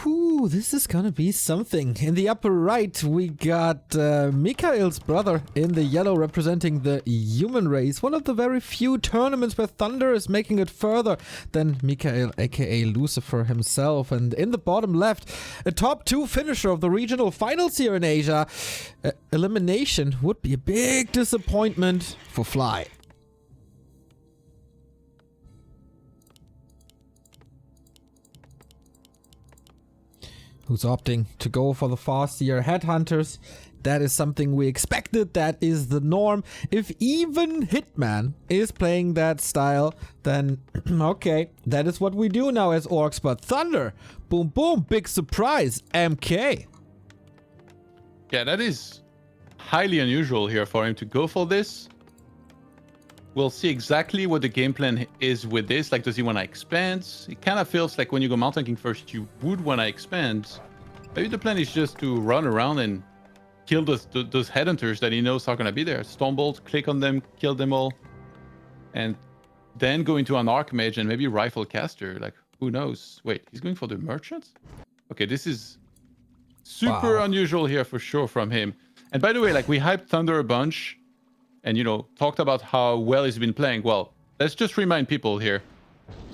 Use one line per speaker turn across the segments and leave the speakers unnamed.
Ooh, this is gonna be something. In the upper right, we got Mikhail's brother in the yellow representing the human race. One of the very few tournaments where ThundeR is making it further than Mikhail, aka Lucifer himself. And in the bottom left, a top 2 finisher of the regional finals here in Asia. Elimination would be a big disappointment for Fly. Who's opting to go for the fast-tier headhunters. That is something we expected. That is the norm. If even Hitman is playing that style, then okay, that is what we do now as orcs. But ThundeR, boom, boom, big surprise, MK.
Yeah, that is highly unusual here for him to go for this. We'll see exactly what the game plan is with this. Like, does he want to expand? It kind of feels like when you go Mountain King first, you would want to expand. Maybe the plan is just to run around and kill those headhunters that he knows are going to be there. Stonebolt, click on them, kill them all. And then go into an Archmage and maybe Rifle Caster. Like, who knows? Wait, he's going for the Merchant? Okay, this is super unusual here for sure from him. And by the way, like, we hyped ThundeR a bunch. And, you know, talked about how well he's been playing. Well, let's just remind people here.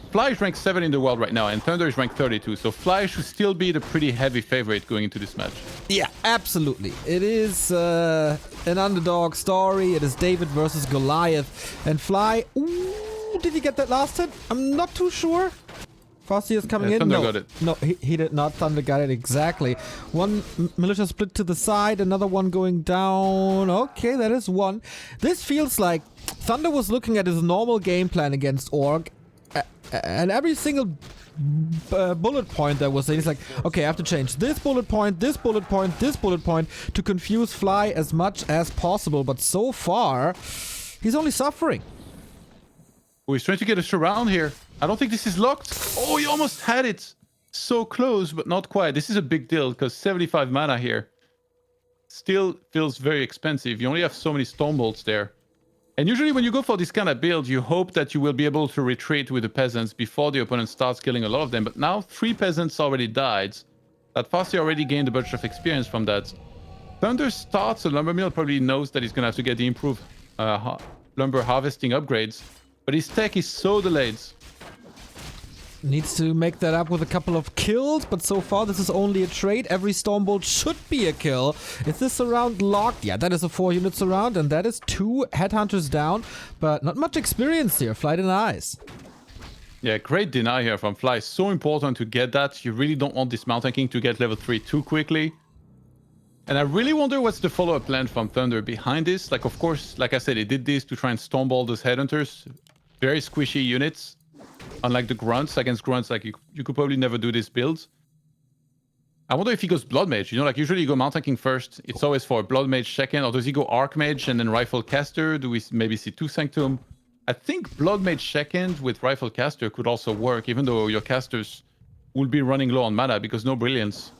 Fly is ranked 7 in the world right now, and ThundeR is ranked 32. So Fly should still be the pretty heavy favorite going into this match.
Yeah, absolutely. It is an underdog story. It is David versus Goliath. And Fly, ooh, did he get that last hit? I'm not too sure. Fasty is coming in.
ThundeR got it.
No, he did not. ThundeR got it exactly. One militia split to the side, another one going down. Okay, that is one. This feels like ThundeR was looking at his normal game plan against Orc, and every single bullet point that was there, he's like, okay, I have to change this bullet point, this bullet point, this bullet point to confuse Fly as much as possible. But so far, he's only suffering.
Oh, he's trying to get us around here. I don't think this is locked. Oh, he almost had it. So close, but not quite. This is a big deal because 75 mana here still feels very expensive. You only have so many Stonebolts there. And usually when you go for this kind of build, you hope that you will be able to retreat with the peasants before the opponent starts killing a lot of them. But now 3 peasants already died. That Fasty already gained a bunch of experience from that. ThundeR starts a lumber mill, probably knows that he's going to have to get the improved lumber harvesting upgrades. But his tech is so delayed.
Needs to make that up with a couple of kills, but so far this is only a trade. Every Stormbolt should be a kill. Is this round locked? Yeah, that is a 4 units round, and that is 2 headhunters down, but not much experience here. Fly denies.
Yeah, great deny here from Fly. So important to get that. You really don't want this Mountain King to get level 3 too quickly. And I really wonder what's the follow-up plan from ThundeR behind this. Like, of course, like I said, he did this to try and Stoneball those headhunters. Very squishy units. Unlike the grunts, against grunts, like you could probably never do this build. I wonder if he goes Blood Mage. You know, like usually you go Mountain King first. It's always for Blood Mage second. Or does he go Archmage and then Rifle Caster? Do we maybe see 2 Sanctum? I think Blood Mage second with Rifle Caster could also work, even though your casters will be running low on mana because no Brilliance.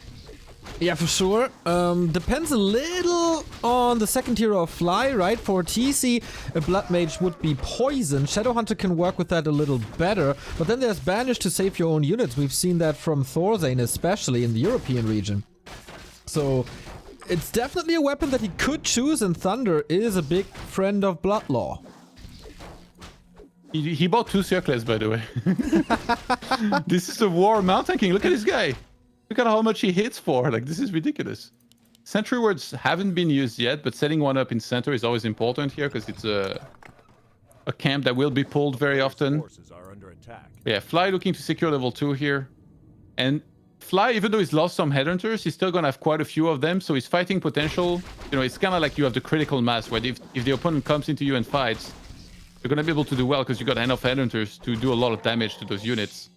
Yeah, for sure. Depends a little on the second tier of Fly, right? For TC, a Blood Mage would be poison. Shadowhunter can work with that a little better. But then there's Banish to save your own units. We've seen that from Thorzane, especially in the European region. So it's definitely a weapon that he could choose, and ThundeR is a big friend of Bloodlaw.
He bought 2 Circles, by the way. This is a war Mountain King. Look at this guy. Look at how much he hits for. Like, this is ridiculous. Sentry wards haven't been used yet, but setting one up in center is always important here because it's a camp that will be pulled very often. Yeah, Fly looking to secure level 2 here. And Fly, even though he's lost some headhunters, he's still going to have quite a few of them. So his fighting potential, you know, it's kind of like you have the critical mass where if the opponent comes into you and fights, you're going to be able to do well because you got enough headhunters to do a lot of damage to those units.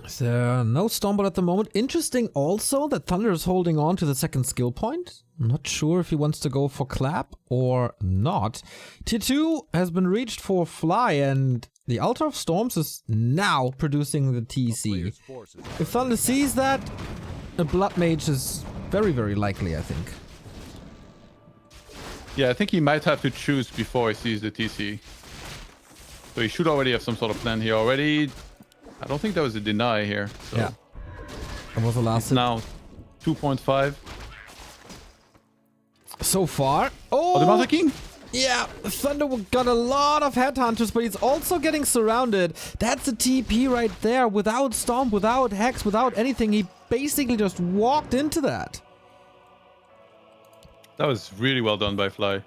So, no Stormbolt at the moment. Interesting also that ThundeR is holding on to the second skill point. I'm not sure if he wants to go for Clap or not. Tier 2 has been reached for Fly, and the Altar of Storms is now producing the TC. If ThundeR sees that, a Blood Mage is very, very likely, I think.
Yeah, I think he might have to choose before he sees the TC. So he should already have some sort of plan here already. I don't think that was a deny here. So.
Yeah. What was the last
It's
hit?
now 2.5.
So far.
Oh, the Mountain King?
Yeah, Thunder got a lot of headhunters, but he's also getting surrounded. That's a TP right there. Without Stomp, without Hex, without anything. He basically just walked into that.
That was really well done by Fly.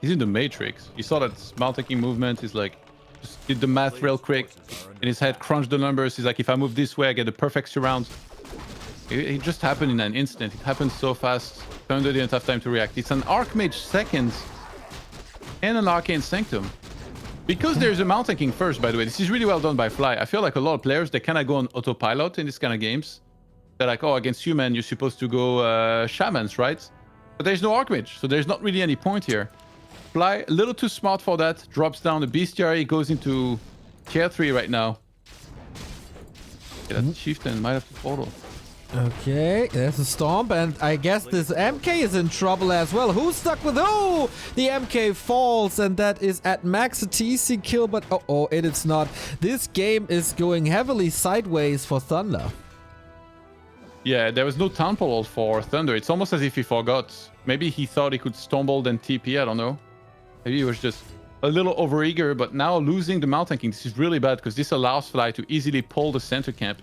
He's in the Matrix. You saw that Mountain King movement. He's like, just did the math real quick. In his head, crunched the numbers. He's like, if I move this way, I get the perfect surround. It just happened in an instant. It happened so fast. Thunder didn't have time to react. It's an Archmage second and an Arcane Sanctum. Because there's a Mountain King first, by the way. This is really well done by Fly. I feel like a lot of players, they kind of go on autopilot in this kind of games. They're like, oh, against human, you're supposed to go Shamans, right? But there's no Archmage, so there's not really any point here. Fly, a little too smart for that. Drops down the Bestiary, goes into tier 3 right now. Yeah, that Chieftain might have to follow.
Okay, there's a Stomp, and I guess this MK is in trouble as well. Who's stuck with who? The MK falls, and that is at max a TC kill, but oh, it is not. This game is going heavily sideways for Thunder.
Yeah, there was no Town Portal for Thunder. It's almost as if he forgot. Maybe he thought he could stumble then TP, I don't know. Maybe he was just a little overeager, but now losing the Mountain King, this is really bad because this allows Fly to easily pull the center camp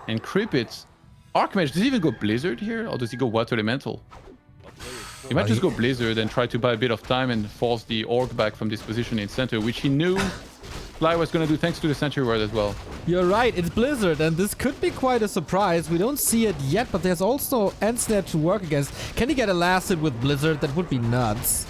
and creep it. Archmage, does he even go Blizzard here, or does he go Water Elemental? He might just go Blizzard and try to buy a bit of time and force the Orc back from this position in center, which he knew Fly was going to do thanks to the Sentry Ward as well.
You're right, it's Blizzard, and this could be quite a surprise. We don't see it yet, but there's also Ensnare to work against. Can he get a last hit with Blizzard? That would be nuts.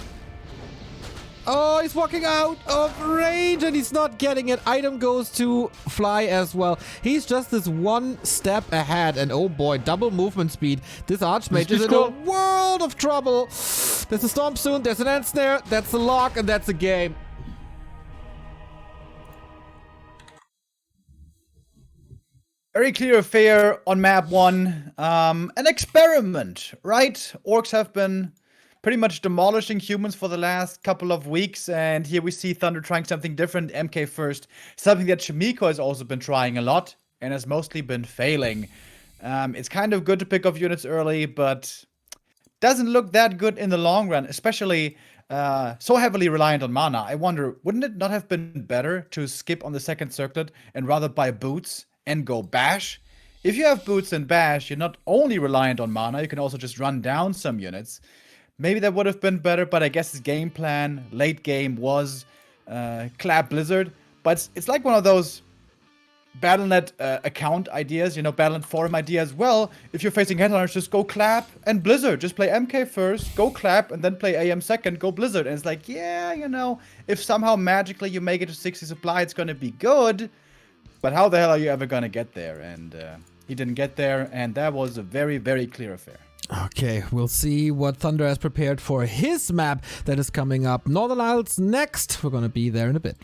Oh, he's walking out of range and he's not getting it. Item goes to Fly as well. He's just this one step ahead. And oh boy, double movement speed. This Archmage is in a world of trouble. There's a Stomp soon. There's an Ensnare. That's a lock and that's a game.
Very clear affair on map 1. An experiment, right? Orcs have been pretty much demolishing humans for the last couple of weeks, and here we see Thunder trying something different, MK first. Something that Shimiko has also been trying a lot, and has mostly been failing. It's kind of good to pick off units early, but doesn't look that good in the long run, especially so heavily reliant on mana. I wonder, wouldn't it not have been better to skip on the second circlet and rather buy boots and go bash? If you have boots and bash, you're not only reliant on mana, you can also just run down some units. Maybe that would have been better, but I guess his game plan, late game, was clap Blizzard. But it's like one of those Battle.net account ideas, you know, Battle.net forum ideas. Well, if you're facing headhunters, just go clap and Blizzard. Just play MK first, go clap, and then play AM second, go Blizzard. And it's like, yeah, you know, if somehow magically you make it to 60 supply, it's going to be good. But how the hell are you ever going to get there? And he didn't get there, and that was a very, very clear affair.
Okay, we'll see what Thunder has prepared for his map that is coming up. Northern Isles next. We're going to be there in a bit.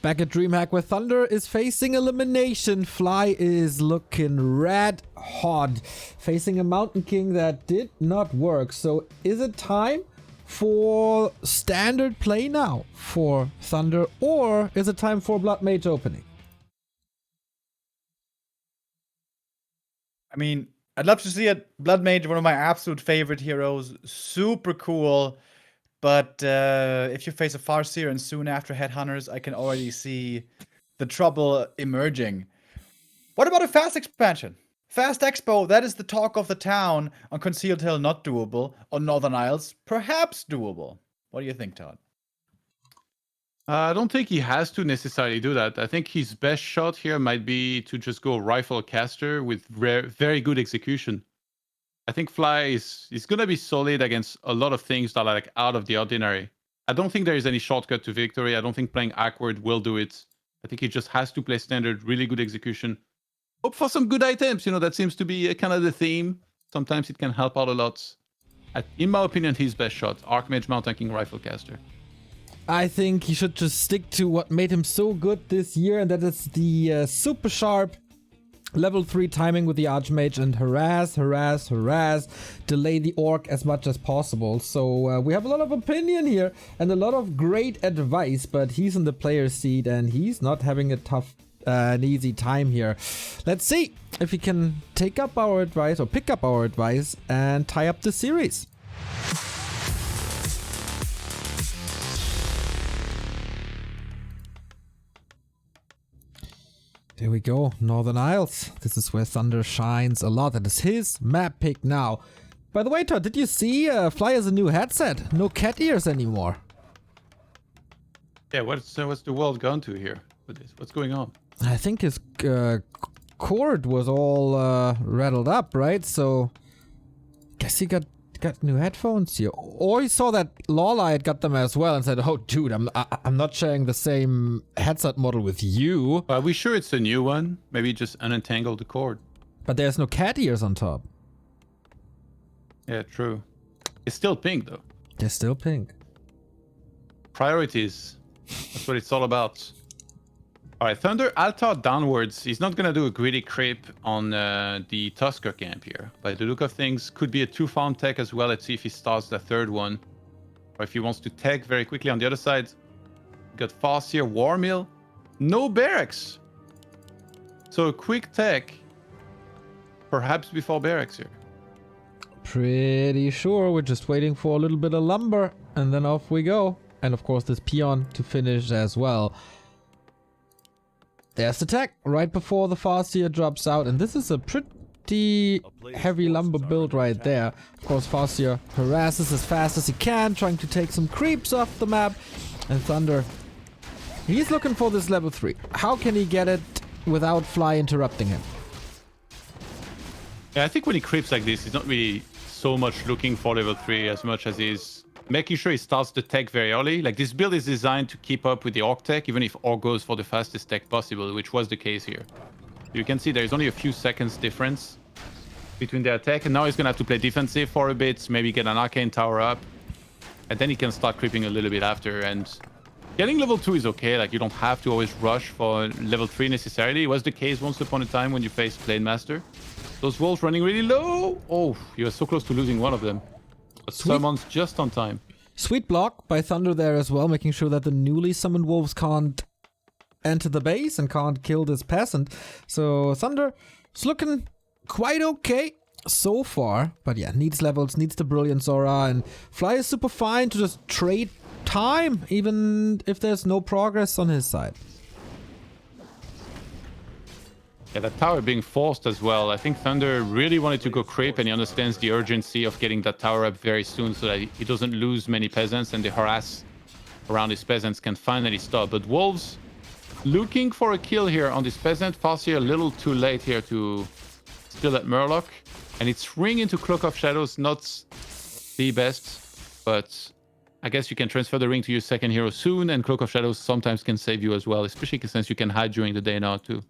Back at DreamHack where ThundeR is facing elimination. Fly is looking red hot. Facing a Mountain King that did not work. So is it time for standard play now for ThundeR, or is it time for Blood Mage opening?
I mean, I'd love to see it. Blood Mage, one of my absolute favorite heroes. Super cool. But if you face a Farseer and soon after Headhunters, I can already see the trouble emerging. What about a fast expansion? Fast Expo, that is the talk of the town. On Concealed Hill, not doable. On Northern Isles, perhaps doable. What do you think, Todd?
I don't think he has to necessarily do that. I think his best shot here might be to just go Rifle Caster with very good execution. I think Fly is going to be solid against a lot of things that are like out of the ordinary. I don't think there is any shortcut to victory. I don't think playing awkward will do it. I think he just has to play standard, really good execution. Hope for some good items. You know, that seems to be kind of the theme. Sometimes it can help out a lot. In my opinion, his best shot, Archmage, Mountain King, Rifle Caster.
I think he should just stick to what made him so good this year, and that is the super sharp level 3 timing with the Archmage and harass, delay the Orc as much as possible. So we have a lot of opinion here and a lot of great advice, but he's in the player's seat and he's not having a tough an easy time here. Let's see if he can take up our advice or pick up our advice and tie up the series. There we go, Northern Isles. This is where ThundeR shines a lot. That is his map pick now. By the way, Todd, did you see Fly has a new headset? No cat ears anymore.
Yeah, what's the world gone to here with this? What's going on?
I think his cord was all rattled up, right? So, guess he got new headphones here. Or he saw that Lawla had got them as well and said, "Oh, dude, I'm not sharing the same headset model with you."
Are we sure it's a new one? Maybe just unentangle the cord.
But there's no cat ears on top.
Yeah, true. It's still pink though.
They're still pink.
Priorities. That's what it's all about. All right, ThundeR Altar downwards. He's not going to do a greedy creep on the Tusker camp here. By the look of things, could be a 2-farm tech as well. Let's see if he starts the third one. Or if he wants to tech very quickly on the other side. Got Farseer, War Mill. No barracks. So a quick tech. Perhaps before barracks here.
Pretty sure we're just waiting for a little bit of lumber and then off we go. And of course this peon to finish as well. There's the tech right before the Farseer drops out, and this is a pretty heavy lumber build right there. Of course, Farseer harasses as fast as he can, trying to take some creeps off the map. And ThundeR, he's looking for this level 3. How can he get it without Fly interrupting him?
Yeah, I think when he creeps like this, he's not really so much looking for level 3 as much as he's making sure he starts the tech very early. Like, this build is designed to keep up with the Orc tech, even if Orc goes for the fastest tech possible, which was the case here. You can see there's only a few seconds difference between their attack, and now he's gonna have to play defensive for a bit, maybe get an Arcane Tower up, and then he can start creeping a little bit after. And getting level 2 is okay. Like, you don't have to always rush for level 3 necessarily. It was the case once upon a time when you faced Blade Master. Those wolves running really low. Oh, you were so close to losing one of them. But summons just on time.
Sweet block by ThundeR there as well, making sure that the newly summoned wolves can't enter the base and can't kill this peasant. So ThundeR is looking quite okay so far. But yeah, needs levels, needs the Brilliance Aura, and Fly is super fine to just trade time, even if there's no progress on his side.
Yeah, that tower being forced as well. I think ThundeR really wanted to go creep, and he understands the urgency of getting that tower up very soon so that he doesn't lose many peasants, and the harass around his peasants can finally stop. But Wolves looking for a kill here on this peasant. Farseer a little too late here to steal that Murloc. And it's ring into Cloak of Shadows, not the best, but I guess you can transfer the ring to your second hero soon, and Cloak of Shadows sometimes can save you as well, especially since you can hide during the day now too.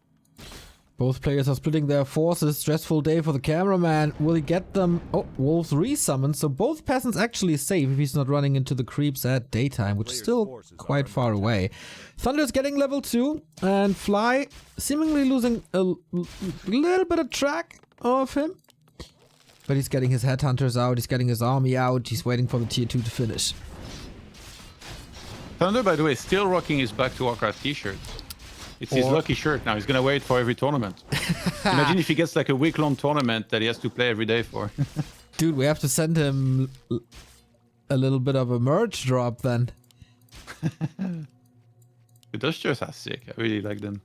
Both players are splitting their forces. Stressful day for the cameraman. Will he get them? Oh, wolves resummoned. So both peasants actually safe if he's not running into the creeps at daytime, which is still quite far away. ThundeR's getting level 2, and Fly seemingly losing a little bit of track of him. But he's getting his headhunters out, he's getting his army out, he's waiting for the tier 2 to finish.
ThundeR, by the way, is still rocking his Back to WarCraft t-shirt. It's his lucky shirt now. He's gonna wear it for every tournament. Imagine if he gets like a week-long tournament that he has to play every day for.
Dude, we have to send him a little bit of a merch drop then.
Those shirts are sick. I really like them.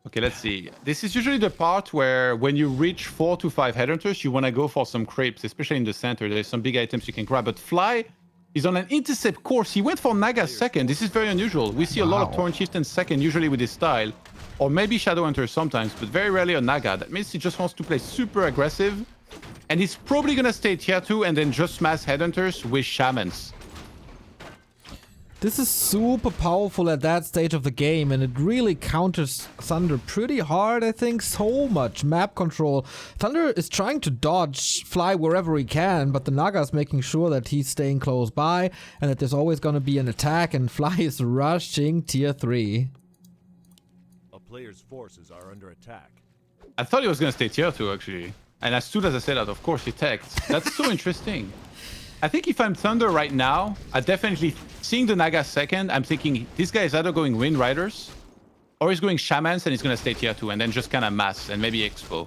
Okay, let's see. This is usually the part where when you reach 4 to 5 headhunters, you want to go for some creeps, especially in the center. There's some big items you can grab. But Fly is on an intercept course. He went for Naga second. This is very unusual. We see a lot of Torrent Chieftains second, usually with his style. Or maybe Shadowhunter sometimes, but very rarely a Naga. That means he just wants to play super aggressive. And he's probably going to stay tier 2 and then just mass headhunters with Shamans.
This is super powerful at that stage of the game, and it really counters ThundeR pretty hard, I think. So much map control. ThundeR is trying to dodge Fly wherever he can, but the Naga is making sure that he's staying close by and that there's always going to be an attack, and Fly is rushing tier 3.
A player's forces are under attack.
I thought he was going to stay tier 2, actually. And as soon as I said that, of course he teched. That's so interesting. I think if I'm ThundeR right now, I definitely, seeing the Naga second, I'm thinking this guy is either going Wind Riders or he's going Shamans and he's going to stay tier 2 and then just kind of mass and maybe Expo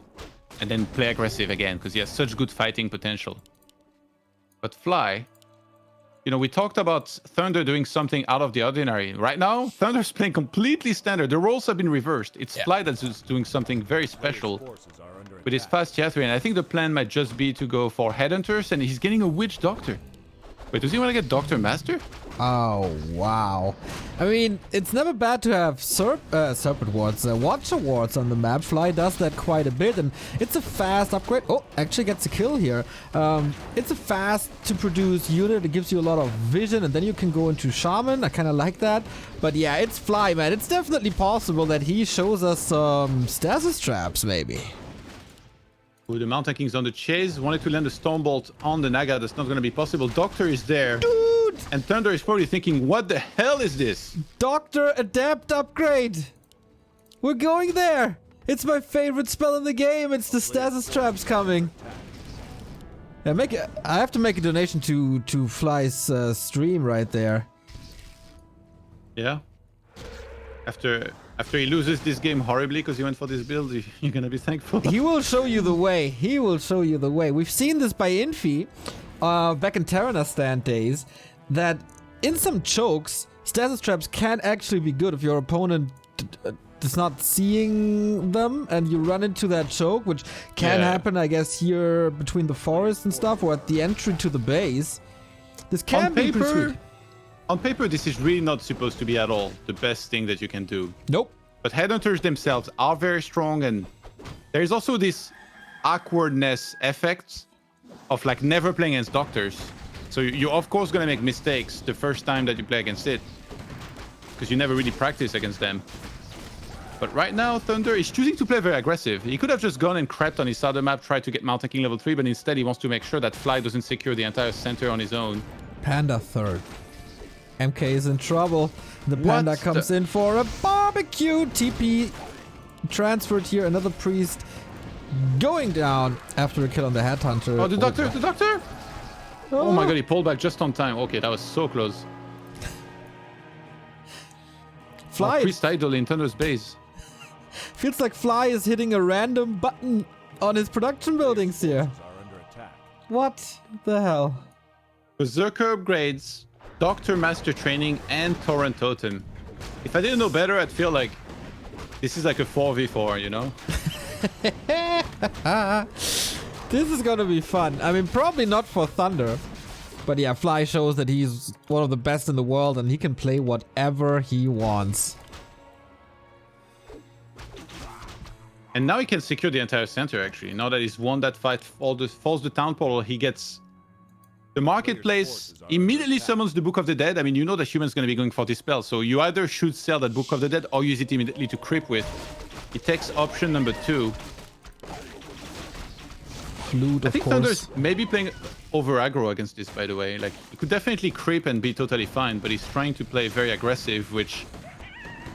and then play aggressive again because he has such good fighting potential. But Fly, you know, we talked about ThundeR doing something out of the ordinary. Right now, ThundeR's playing completely standard. The roles have been reversed. It's Fly that's doing something very special with his fast tier 3, and I think the plan might just be to go for headhunters, and he's getting a Witch Doctor. Wait, does he want to get Doctor Master?
Oh, wow. I mean, it's never bad to have Serpent Wards, Watcher Wards on the map. Fly does that quite a bit, and it's a fast upgrade. Oh, actually gets a kill here. It's a fast to produce unit. It gives you a lot of vision, and then you can go into Shaman. I kind of like that. But yeah, it's Fly, man. It's definitely possible that he shows us some stasis traps, maybe.
Ooh, the Mountain King's on the chase. Wanted to land a Stormbolt on the Naga. That's not going to be possible. Doctor is there.
Dude!
And ThundeR is probably thinking, what the hell is this?
Doctor Adept upgrade! We're going there! It's my favorite spell in the game. It's the stasis traps coming. Yeah, I have to make a donation to Fly's stream right there.
Yeah. After he loses this game horribly because he went for this build, you're gonna be thankful.
He will show you the way. He will show you the way. We've seen this by Infi back in Terranastan days, that in some chokes, stasis traps can actually be good if your opponent is not seeing them and you run into that choke, which can happen, I guess, here between the forest and stuff, or at the entry to the base. This can be pretty sweet.
On paper, this is really not supposed to be at all the best thing that you can do.
Nope.
But headhunters themselves are very strong, and there's also this awkwardness effect of like never playing against doctors. So you're of course gonna make mistakes the first time that you play against it, because you never really practice against them. But right now, ThundeR is choosing to play very aggressive. He could have just gone and crept on his other map, tried to get Mountain King level 3, but instead he wants to make sure that Fly doesn't secure the entire center on his own.
Panda third. MK is in trouble. The Panda comes in for a barbecue. TP transferred here. Another priest going down after a kill on the headhunter.
Oh, the doctor! The doctor! Oh my god, he pulled back just on time. Okay, that was so close.
Fly.
Priest idol in ThundeR's base.
Feels like Fly is hitting a random button on his production buildings here. What the hell?
Berserker upgrades, Doctor Master Training, and Torrent Totem. If I didn't know better, I'd feel like this is like a 4v4, you know?
This is gonna be fun. I mean, probably not for ThundeR. But yeah, Fly shows that he's one of the best in the world and he can play whatever he wants.
And now he can secure the entire center, actually. Now that he's won that fight, falls the town portal, he gets the marketplace, immediately summons the Book of the Dead. I mean, you know that human's going to be going for this spell, so you either should sell that Book of the Dead or use it immediately to creep with. he takes option number 2.
Flute,
I
of
think
course.
ThundeR's maybe playing over aggro against this, by the way. Like, he could definitely creep and be totally fine, but he's trying to play very aggressive, which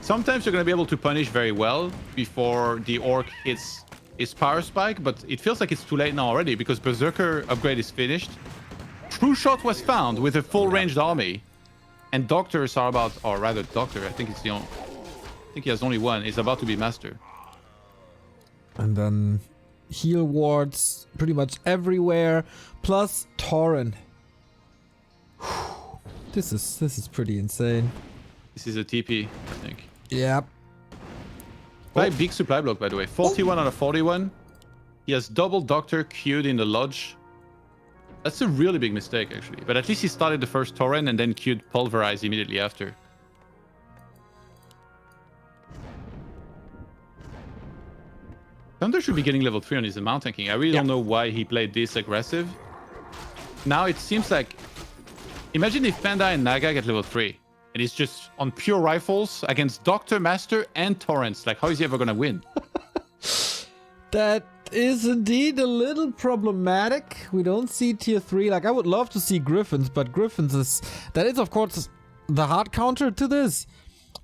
sometimes you're going to be able to punish very well before the Orc hits his power spike, but it feels like it's too late now already because Berserker upgrade is finished. True Shot was found with a full ranged army, and Doctors are about, or rather Doctor, I think it's the only, I think he has only one, is about to be Master.
And then heal wards pretty much everywhere, plus Tauren. This is pretty insane.
This is a TP, I think.
Yep.
Quite big supply block, by the way. 41 out of 41. He has double Doctor queued in the Lodge. That's a really big mistake, actually. But at least he started the first Tauren and then queued Pulverize immediately after. ThundeR should be getting level 3 on his Mount tanking. I really don't know why he played this aggressive. Now it seems like... Imagine if Panda and Naga get level 3. And he's just on pure rifles against Doctor, Master, and Torrents. Like, how is he ever gonna win?
That is indeed a little problematic. We don't see tier 3. Like, I would love to see Griffins, but Griffins is... That is, of course, the hard counter to this.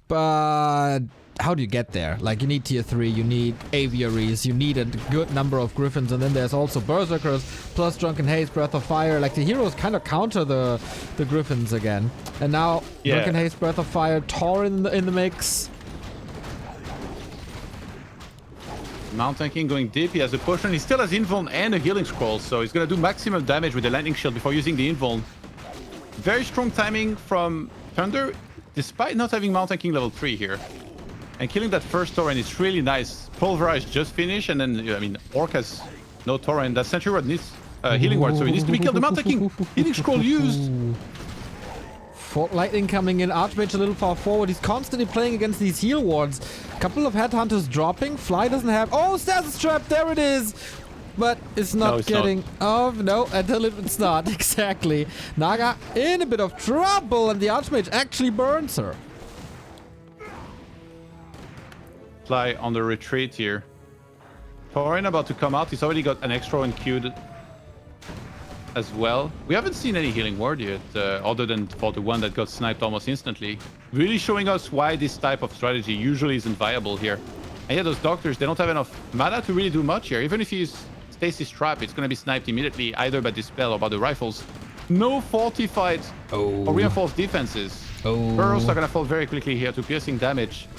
But how do you get there? Like, you need tier 3, you need Aviaries, you need a good number of Griffins, and then there's also Berserkers, plus Drunken Haze, Breath of Fire. Like, the heroes kind of counter the Griffins again. And now, Drunken Haze, Breath of Fire, Tauren in the mix.
Mount tanking going deep. He has a potion. He still has Invuln and a healing scroll, so he's gonna do maximum damage with the lightning shield before using the Invuln. Very strong timing from ThundeR, despite not having Mount tanking level 3 here. And killing that first Tauren is really nice. Pulverize just finished, and then, I mean, Orc has no Tauren. That Sentry Rod needs healing ward, so he needs to be killed. The Mount tanking healing scroll used.
Fort Lightning coming in. Archmage a little far forward. He's constantly playing against these heal wards. Couple of Headhunters dropping. Fly doesn't have... Oh, Stasis Trap! There it is! But it's not getting... Oh, no, until it's not. Exactly. Naga in a bit of trouble, and the Archmage actually burns her.
Fly on the retreat here. Tauren about to come out. He's already got an extra one queued as well. We haven't seen any healing ward yet, other than for the one that got sniped almost instantly. Really showing us why this type of strategy usually isn't viable here. And yeah, those Doctors, they don't have enough mana to really do much here. Even if you use Stasis Trap, it's going to be sniped immediately, either by Dispel or by the rifles. No fortified or reinforced defenses. Burrows are going to fall very quickly here to piercing damage.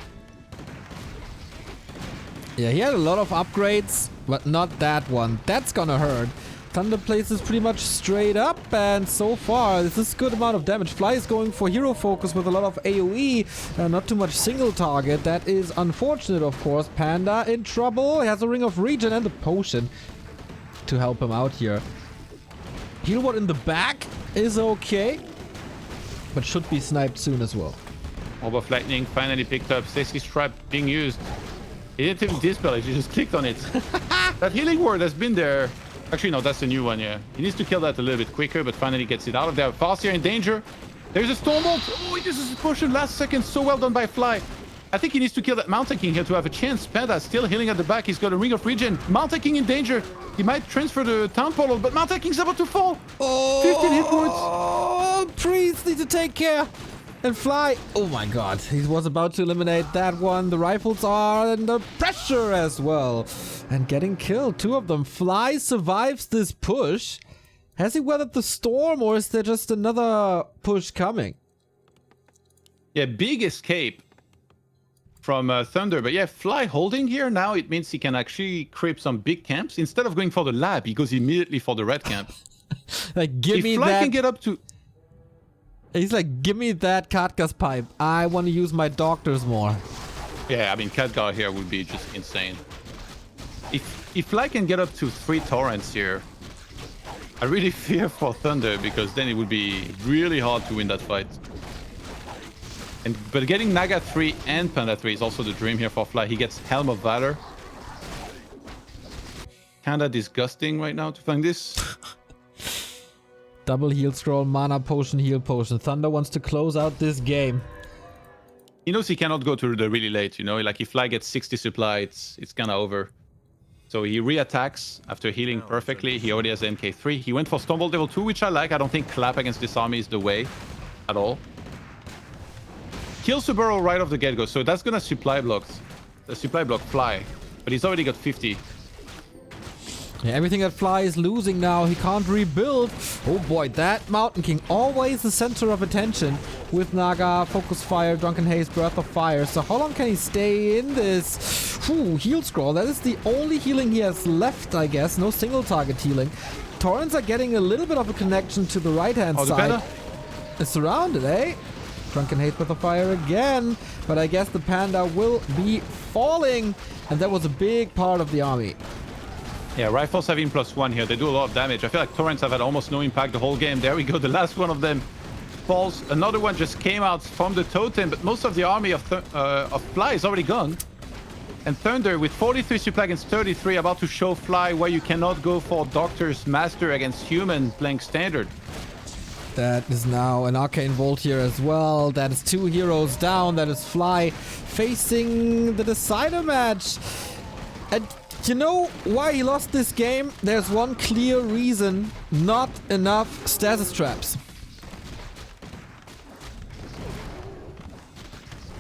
Yeah, he had a lot of upgrades, but not that one. That's gonna hurt. ThundeR plays this pretty much straight up, and so far, this is a good amount of damage. Fly is going for hero focus with a lot of AoE, not too much single target. That is unfortunate, of course. Panda in trouble. He has a Ring of Regen and a potion to help him out here. Heal ward in the back is okay, but should be sniped soon as well.
Orb of Lightning finally picked up. Stasis Trap being used. He didn't even dispel it, he just clicked on it. That healing ward has been there. Actually, no, that's a new one, yeah. He needs to kill that a little bit quicker, but finally gets it out of there. Farseer in danger. There's a Stormbolt. Oh, he uses his potion last second. So well done by Fly. I think he needs to kill that Mount tanking here to have a chance. Panda still healing at the back. He's got a Ring of Regen. Mount tanking in danger. He might transfer the Town Portal, but Mount tanking's about to fall. 15 hit points.
Oh, Priest need to take care. And Fly, oh my god, he was about to eliminate that one. The rifles are under pressure as well. And getting killed, 2 of them. Fly survives this push. Has he weathered the storm, or is there just another push coming?
Yeah, big escape from ThundeR. But yeah, Fly holding here now, it means he can actually creep some big camps. Instead of going for the lab, he goes immediately for the red camp.
Like, give me
Fly
that...
can get up to...
He's like, give me that Katga's pipe. I want to use my Doctors more.
Yeah, I mean, Khadgar here would be just insane. If Fly can get up to 3 Torrents here, I really fear for ThundeR, because then it would be really hard to win that fight. But getting Naga 3 and Panda 3 is also the dream here for Fly. He gets Helm of Valor. Kinda disgusting right now to find this.
Double heal scroll, mana potion, heal potion. ThundeR wants to close out this game.
He knows he cannot go to the really late, you know? Like, if Fly gets 60 supply, it's kind of over. So he re-attacks after healing perfectly. He already has the MK3. He went for Stormbolt level 2, which I like. I don't think Clap against this army is the way at all. Kills the burrow right off the get-go. So that's going to supply block Fly. But he's already got 50.
Yeah, everything that Fly is losing now, he can't rebuild. Oh boy, that Mountain King, always the center of attention with Naga, Focus Fire, Drunken Haze, Breath of Fire. So how long can he stay in this? Heal Scroll, that is the only healing he has left, I guess. No single target healing. Torrents are getting a little bit of a connection to the right-hand side. It's surrounded, eh? Drunken Haze, Breath of Fire again. But I guess the Panda will be falling. And that was a big part of the army.
Yeah, rifles have +1 here. They do a lot of damage. I feel like torrents have had almost no impact the whole game. There we go. The last one of them falls. Another one just came out from the totem, but most of the army of Fly is already gone. And ThundeR with 43 supply against 33, about to show Fly why you cannot go for Doctor's Master against Human playing Standard.
That is now an Arcane Volt here as well. That is 2 heroes down. That is Fly facing the decider match. And you know why he lost this game? There's one clear reason. Not enough stasis traps.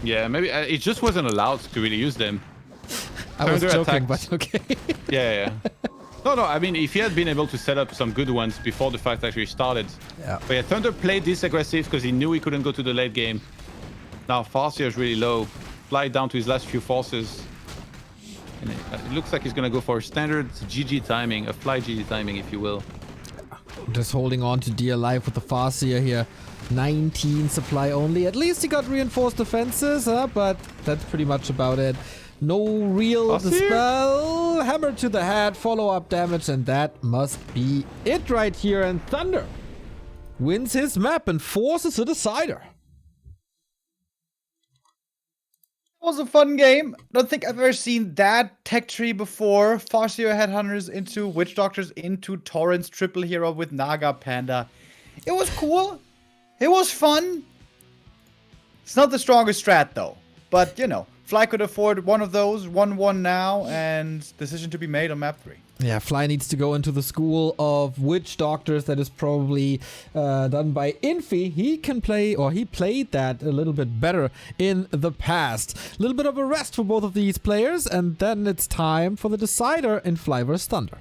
Yeah, maybe it just wasn't allowed to really use them.
I was
ThundeR
joking,
attacked.
but okay.
Yeah. No, I mean, if he had been able to set up some good ones before the fight actually started.
Yeah.
But yeah, ThundeR played this aggressive because he knew he couldn't go to the late game. Now, Farseer is really low. Fly down to his last few forces. And it looks like he's going to go for a standard GG timing, a Fly GG timing, if you will.
Just holding on to dear life with the Farseer here. 19 supply only. At least he got reinforced defenses, but that's pretty much about it. No real dispel. Hammer to the head, follow-up damage, and that must be it right here. And ThundeR wins his map and forces a decider.
It was a fun game. I don't think I've ever seen that tech tree before. Farseer Headhunters into Witch Doctors into Torrents triple hero with Naga Panda. It was cool. It was fun. It's not the strongest strat though. But you know, Fly could afford one of those, 1-1 now, and decision to be made on map 3.
Yeah, Fly needs to go into the school of Witch Doctors that is probably done by Infi. He can play, or he played that a little bit better in the past. A little bit of a rest for both of these players, and then it's time for the decider in Fly vs. ThundeR.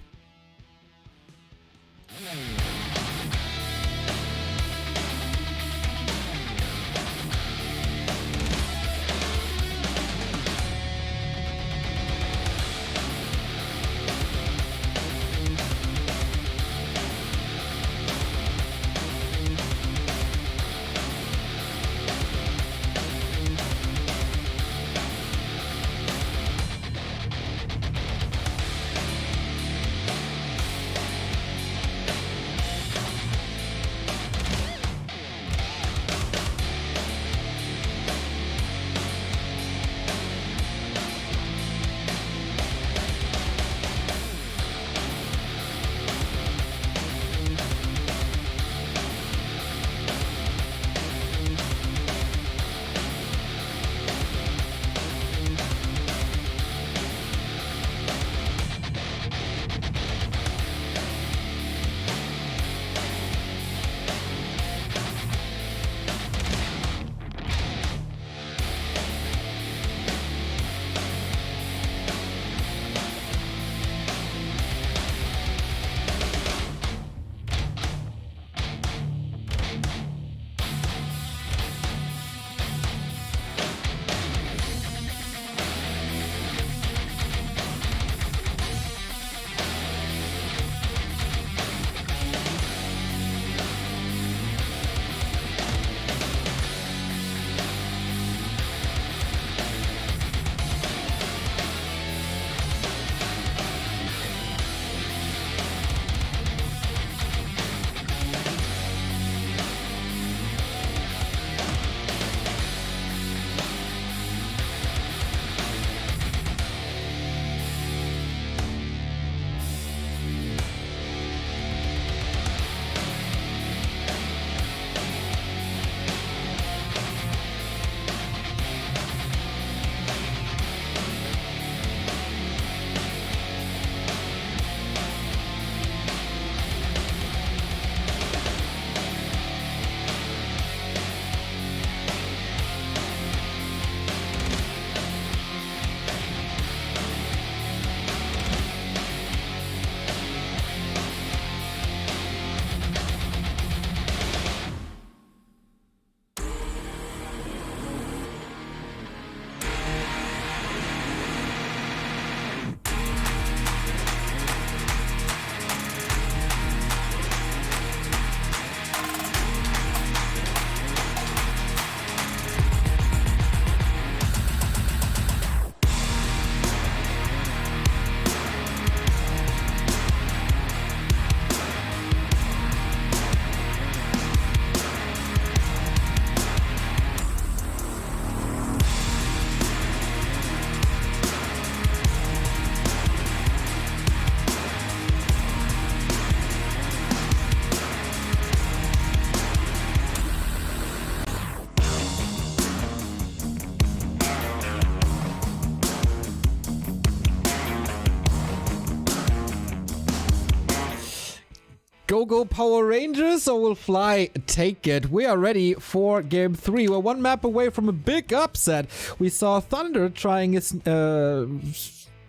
Go Power Rangers, or will Fly take it? We are ready for game 3. We're one map away from a big upset. We saw ThundeR trying his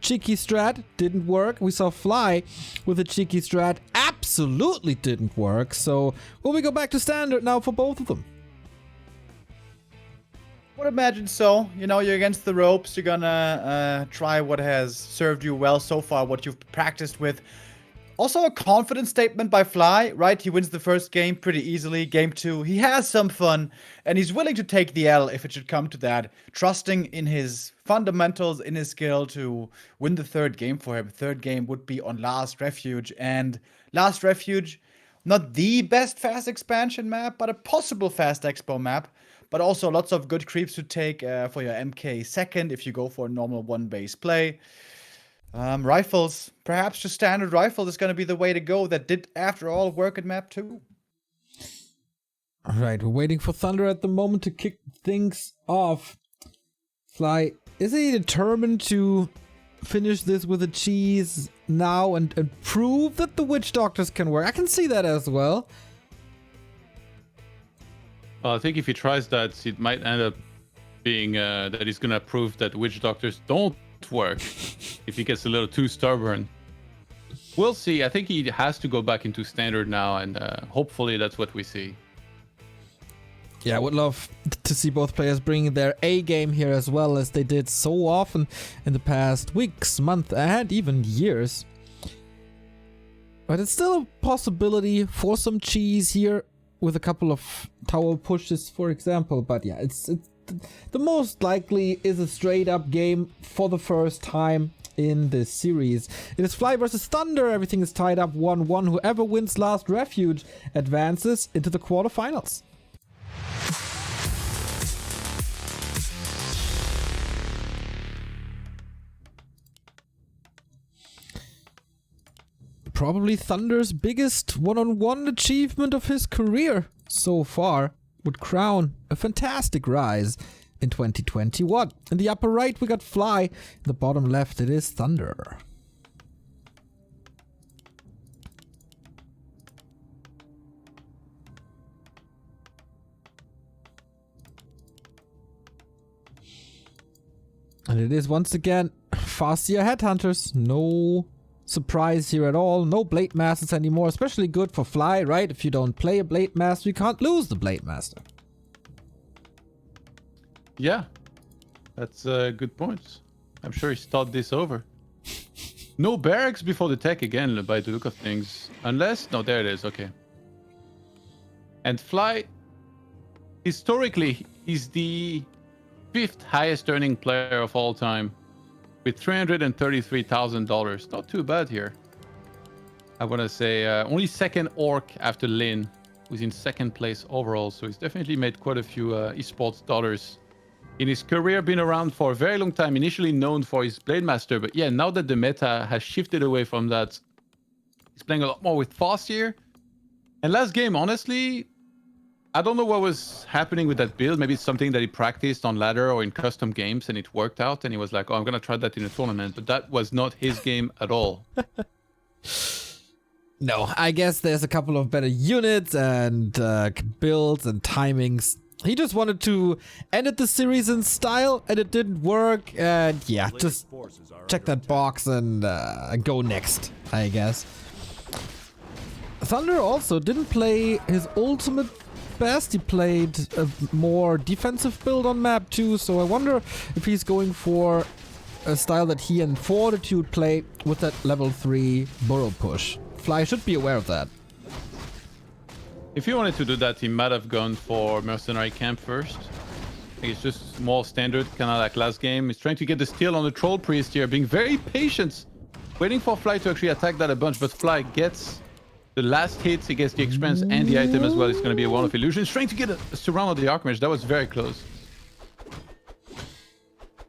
cheeky strat, didn't work. We saw Fly with a cheeky strat, absolutely didn't work. So will we go back to standard now for both of them?
Would imagine so. You know, you're against the ropes. You're gonna try what has served you well so far, what you've practiced with. Also a confidence statement by Fly, right? He wins the first game pretty easily. Game 2, he has some fun, and he's willing to take the L if it should come to that. Trusting in his fundamentals, in his skill to win the third game for him. Third game would be on Last Refuge, and Last Refuge, not the best fast expansion map, but a possible fast expo map. But also lots of good creeps to take for your MK second if you go for a normal one base play. Rifles, perhaps just standard rifle is going to be the way to go. That did, after all, work at map 2.
All right, we're waiting for ThundeR at the moment to kick things off. Fly, is he determined to finish this with a cheese now and prove that the witch doctors can work? I can see that as well.
Well, I think if he tries that, it might end up being that he's gonna prove that witch doctors don't work if he gets a little too stubborn. We'll see. I think he has to go back into standard now, and hopefully that's what we see.
Yeah, I would love to see both players bring their A game here as well, as they did so often in the past weeks, months, and even years. But it's still a possibility for some cheese here with a couple of tower pushes, for example. But yeah, it's the most likely is a straight up game for the first time in this series. It is Fly versus ThundeR. Everything is tied up 1-1. Whoever wins Last Refuge advances into the quarterfinals. Probably ThundeR's biggest one-on-one achievement of his career so far would crown a fantastic rise in 2021. In the upper right, we got Fly. In the bottom left, it is ThundeR. And it is once again Farseer Headhunters. No surprise here at all. No Blade Masters anymore. Especially good for Fly, right? If you don't play a Blade Master, you can't lose the Blade Master.
Yeah, that's a good point. I'm sure he's thought this over. No barracks before the tech again, by the look of things. Unless... No, there it is. Okay. And Fly, historically, he's the 5th highest earning player of all time, with $333,000. Not too bad here. I want to say only second Orc after Lin, who's in second place overall. So he's definitely made quite a few esports dollars in his career. Been around for a very long time. Initially known for his Blade Master, but yeah, now that the meta has shifted away from that, he's playing a lot more with Farseer. And last game, honestly, I don't know what was happening with that build. Maybe it's something that he practiced on ladder or in custom games and it worked out and he was like, oh, I'm going to try that in a tournament. But that was not his game at all.
No, I guess there's a couple of better units and builds and timings. He just wanted to end the series in style and it didn't work. And yeah, just check that box and go next, I guess. ThundeR also didn't play his ultimate best. He played a more defensive build on map 2, so I wonder if he's going for a style that he and Fortitude play with that level 3 burrow push. Fly should be aware of that.
If he wanted to do that, he might have gone for Mercenary Camp first. I think it's just more standard, kind of like last game. He's trying to get the steal on the Troll Priest here, being very patient, waiting for Fly to actually attack that a bunch, but Fly gets the last hit, he gets the experience and the item as well. It's going to be a Wall of Illusion. He's trying to get a surround of the Archmage. That was very close.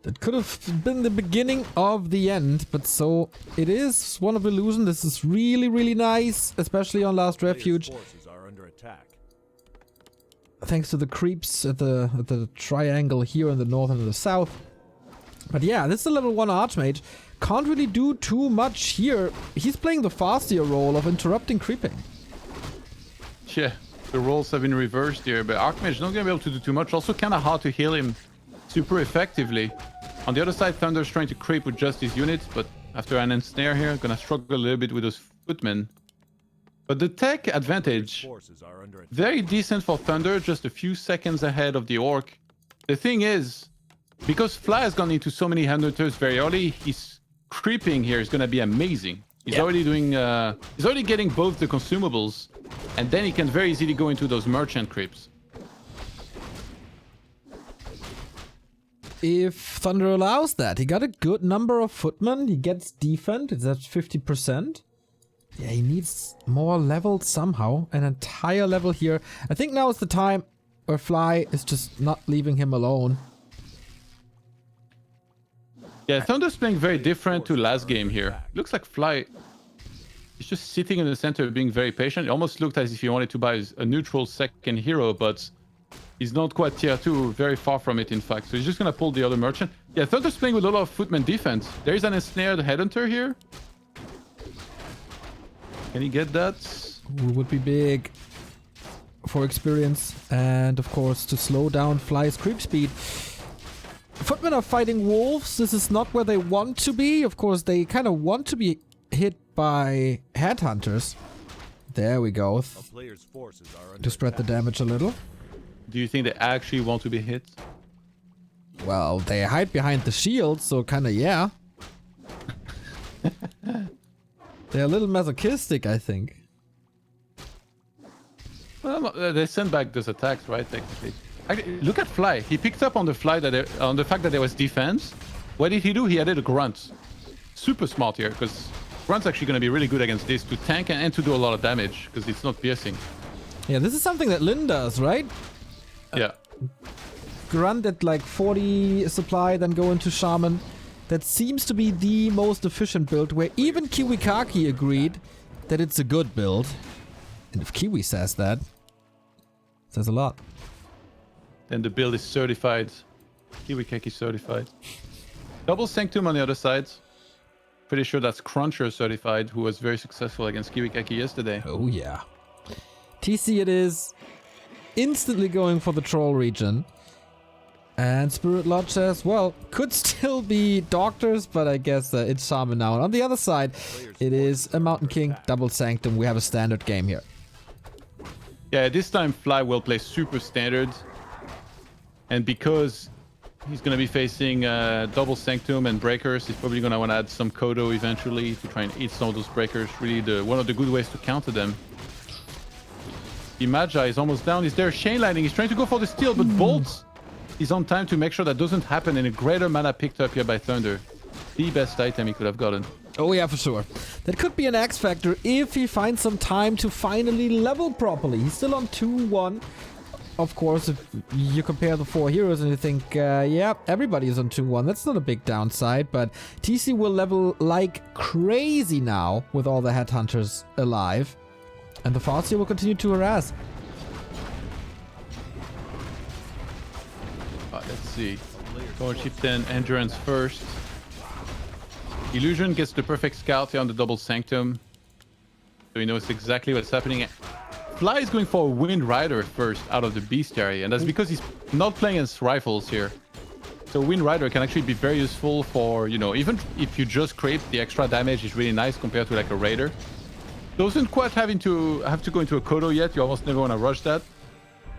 That could have been the beginning of the end, but so it is one of Illusion. This is really, really nice, especially on Last Refuge.
Forces are under attack.
Thanks to the creeps at the triangle here in the north and the south. But yeah, this is a level 1 Archmage. Can't really do too much here. He's playing the Farseer role of interrupting creeping.
Yeah, the roles have been reversed here, but Archmage not gonna be able to do too much. Also kind of hard to heal him super effectively. On the other side, ThundeR's trying to creep with just his units, but after an ensnare here, gonna struggle a little bit with those footmen. But the tech advantage, very decent for ThundeR, just a few seconds ahead of the Orc. The thing is, because Fly has gone into so many hunters very early, his creeping here is gonna be amazing. He's already doing, he's already getting both the consumables, and then he can very easily go into those merchant creeps.
If ThundeR allows that, he got a good number of footmen. He gets defend. It's at 50%. Yeah, he needs more levels somehow. An entire level here. I think now is the time where Fly is just not leaving him alone.
Yeah, ThundeR's playing very different to last game here. Looks like Fly is just sitting in the center being very patient. It almost looked as if he wanted to buy a neutral second hero, but he's not quite tier 2, very far from it in fact. So he's just gonna pull the other merchant. Yeah, ThundeR's playing with a lot of footman defense. There is an ensnared headhunter here. Can he get that?
Ooh, would be big for experience and of course to slow down Fly's creep speed. Footmen are fighting wolves. This is not where they want to be. Of course, they kind of want to be hit by headhunters. There we go. To spread the damage a little.
Do you think they actually want to be hit?
Well, they hide behind the shield, so kind of yeah. They're a little masochistic, I think.
Well, they send back those attacks, right? Technically. Look at Fly. He picked up on the Fly that on the fact that there was defense. What did he do? He added a grunt. Super smart here, because grunt's actually going to be really good against this to tank and to do a lot of damage because it's not piercing.
Yeah, this is something that Lin does, right?
Yeah.
Grunt at like 40 supply, then go into Shaman. That seems to be the most efficient build, where even Kiwikaki agreed that it's a good build. And if Kiwi says that, it says a lot.
Then the build is certified. Kiwikaki certified. Double Sanctum on the other side. Pretty sure that's Cruncher certified, who was very successful against Kiwikaki yesterday.
Oh yeah. TC it is. Instantly going for the troll region. And Spirit Lodge as well. Could still be Doctors, but I guess it's Shaman now. And on the other side, it is a Mountain King, Double Sanctum. We have a standard game here.
Yeah, this time Fly will play super standard. And because he's going to be facing Double Sanctum and Breakers, he's probably going to want to add some Kodo eventually to try and eat some of those Breakers. Really one of the good ways to counter them. The Magi is almost down. Is there a Chain Lightning? He's trying to go for the steal, but Bolt is on time to make sure that doesn't happen, and a greater mana picked up here by ThundeR. The best item he could have gotten.
Oh yeah, for sure. That could be an X factor if he finds some time to finally level properly. He's still on 2-1. Of course, if you compare the 4 heroes and you think, yeah, everybody is on 2-1. That's not a big downside, but TC will level like crazy now with all the headhunters alive. And the Farseer will continue to harass.
Let's see. Torch then Endurance first. Illusion gets the perfect scout here on the Double Sanctum. So he knows exactly what's happening. Fly is going for a Wind Rider first out of the Bestiary, and that's because he's not playing as rifles here. So Wind Rider can actually be very useful for, you know, even if you just creep, the extra damage is really nice compared to like a Raider. Doesn't quite have to go into a Kodo yet. You almost never want to rush that.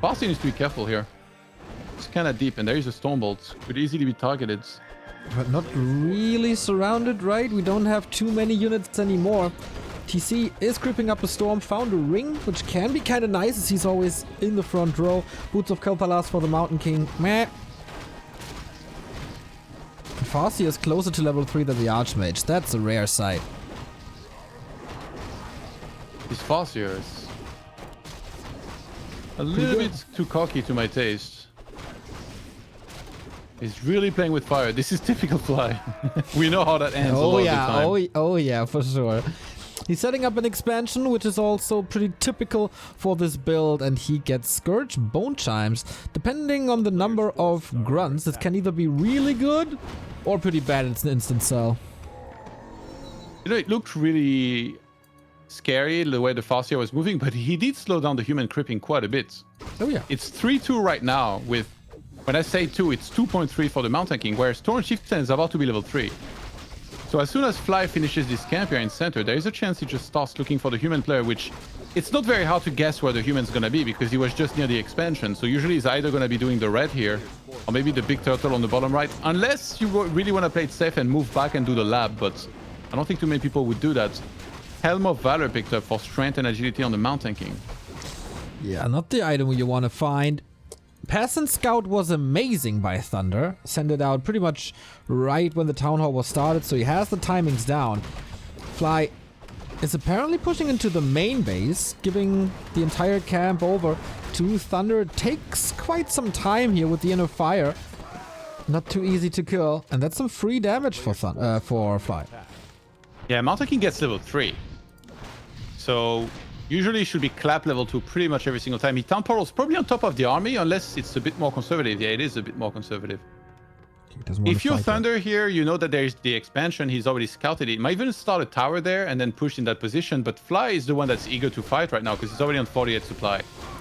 Farseer needs to be careful here. It's kind of deep, and there is a Stormbolt. Could easily be targeted.
But not really surrounded, right? We don't have too many units anymore. TC is creeping up a storm, found a ring, which can be kind of nice as he's always in the front row. Boots of Kel'Thalas for the Mountain King. Meh. Farseer is closer to level 3 than the Archmage. That's a rare sight.
His Farseer is a little bit too cocky to my taste. He's really playing with fire. This is typical Fly. We know how that ends a lot of the time.
Oh yeah, for sure. He's setting up an expansion, which is also pretty typical for this build, and he gets Scourge Bone Chimes. Depending on the number of grunts, it can either be really good or pretty bad. It's an instant sell.
You know, it looked really scary the way the Farseer was moving, but he did slow down the human creeping quite a bit.
Oh yeah.
It's 3-2 right now with, when I say 2, it's 2.3 for the Mount Tanking, whereas Torn Chieftain is about to be level 3. So as soon as Fly finishes this camp here in center, there is a chance he just starts looking for the human player, which it's not very hard to guess where the human's going to be because he was just near the expansion. So usually he's either going to be doing the red here or maybe the big turtle on the bottom right, unless you really want to play it safe and move back and do the lab. But I don't think too many people would do that. Helm of Valor picked up for strength and agility on the Mount Tanking.
Yeah, not the item you want to find. Peasant Scout was amazing by ThundeR. Sent it out pretty much right when the Town Hall was started, so he has the timings down. Fly is apparently pushing into the main base, giving the entire camp over to ThundeR. It takes quite some time here with the inner fire. Not too easy to kill, and that's some free damage for Fly.
Yeah, Mount Tanking gets level 3. So usually it should be clap level 2 pretty much every single time. He Town Portal's probably on top of the army, unless it's a bit more conservative. Yeah, it is a bit more conservative. If you're ThundeR here, you know that there's the expansion. He's already scouted it. He might even start a tower there and then push in that position. But Fly is the one that's eager to fight right now because he's already on 48 supply.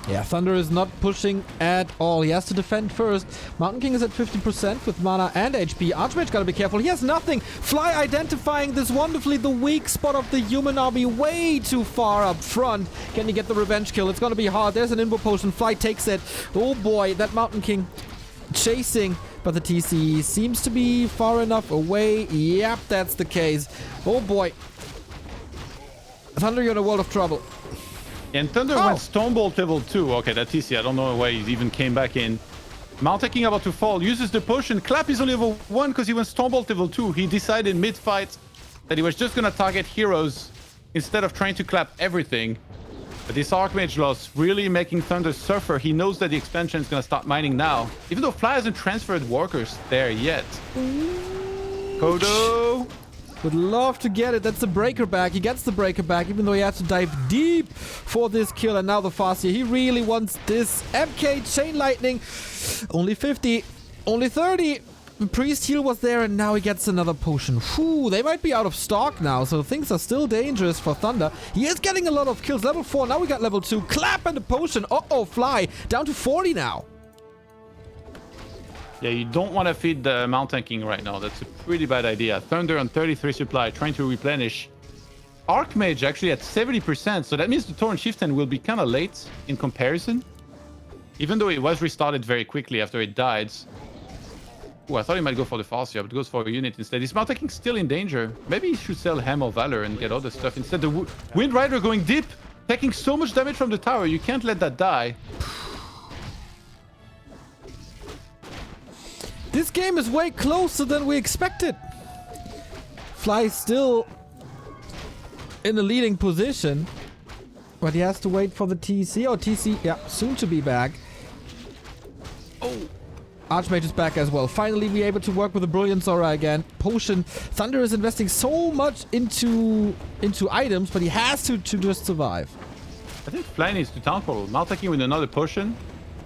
Yeah, ThundeR is not pushing at all. He has to defend first. Mountain King is at 50% with mana and HP. Archmage gotta be careful. He has nothing. Fly identifying this wonderfully, the weak spot of the human army way too far up front. Can he get the revenge kill? It's gonna be hard. There's an Invo Potion. Fly takes it. Oh boy, that Mountain King chasing. But the TC seems to be far enough away. Yep, that's the case. Oh boy. ThundeR, you're in a world of trouble.
And ThundeR went Stormbolt level 2. Okay, that TC, I don't know why he even came back in. Mount Tanking about to fall. Uses the potion. Clap is only level 1 because he went Stormbolt level 2. He decided mid-fight that he was just going to target heroes instead of trying to clap everything. But this Archmage loss really making ThundeR suffer. He knows that the expansion is going to start mining now. Even though Fly hasn't transferred workers there yet. Kodo
would love to get it. That's the breaker back. He gets the breaker back, even though he had to dive deep for this kill. And now the Farseer, he really wants this. MK Chain Lightning. Only 50. Only 30. Priest heal was there, and now he gets another potion. Whew, they might be out of stock now, so things are still dangerous for ThundeR. He is getting a lot of kills. Level 4, now we got level 2. Clap and a potion. Uh-oh, Fly. Down to 40 now.
Yeah, you don't want to feed the Mount Tanking right now. That's a pretty bad idea. ThundeR on 33 supply, trying to replenish. Archmage actually at 70%, so that means the Torn Chieftain will be kind of late in comparison. Even though it was restarted very quickly after it died. Ooh, I thought he might go for the Farseer, but goes for a unit instead. Is Mount Tanking still in danger? Maybe he should sell Helm of Valor and get other stuff instead. The Wind Rider going deep, taking so much damage from the tower. You can't let that die.
This game is way closer than we expected. Fly still in the leading position, but he has to wait for the TC. Oh, TC, yeah, soon to be back. Oh. Archmage is back as well. Finally, we're able to work with the Brilliance Aura again. Potion. ThundeR is investing so much into items, but he has to just survive.
I think Fly needs to Town Portal. Mount Tanking with another potion.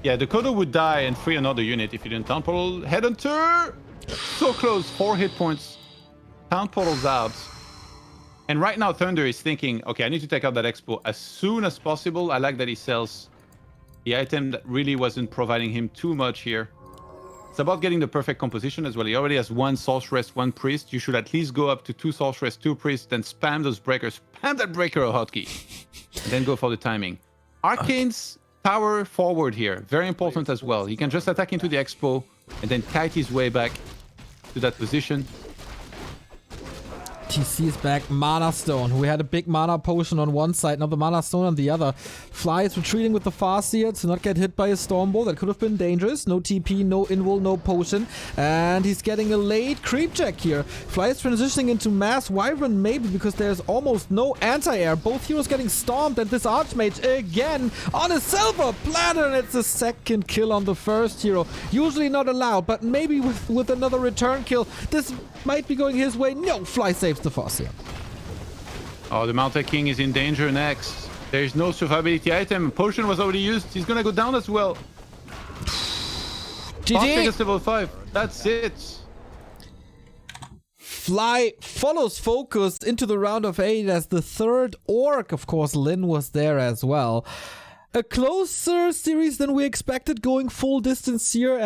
Yeah, the Kodo would die and free another unit if you didn't Town Portal. Headhunter! So close. 4 hit points. Town Portal's out. And right now, ThundeR is thinking, okay, I need to take out that Expo as soon as possible. I like that he sells the item that really wasn't providing him too much here. It's about getting the perfect composition as well. He already has 1 Sorceress, 1 Priest. You should at least go up to 2 Sorceress, 2 Priests, then spam those breakers. Spam that breaker a hotkey. And then go for the timing. Arcane's tower forward here. Very important as well. He can just attack into the Expo and then kite his way back to that position.
TC is back. Mana Stone. We had a big mana potion on one side, now the Mana Stone on the other. Fly is retreating with the Farseer to not get hit by a Stormbolt. That could have been dangerous. No TP, no Invul, no potion. And he's getting a late creep check here. Fly is transitioning into Mass Wyvern maybe because there's almost no anti-air. Both heroes getting stomped, and this Archmage again on a silver platter, and it's a second kill on the first hero. Usually not allowed, but maybe with another return kill, this might be going his way. No, Fly saves the Farseer.
Oh, the Mount King is in danger next. There's no survivability item. Potion was already used. He's gonna go down as well.
GG!
Level 5. That's it.
Fly follows Focus into the round of 8 as the third orc. Of course, Lin was there as well. A closer series than we expected, going full distance here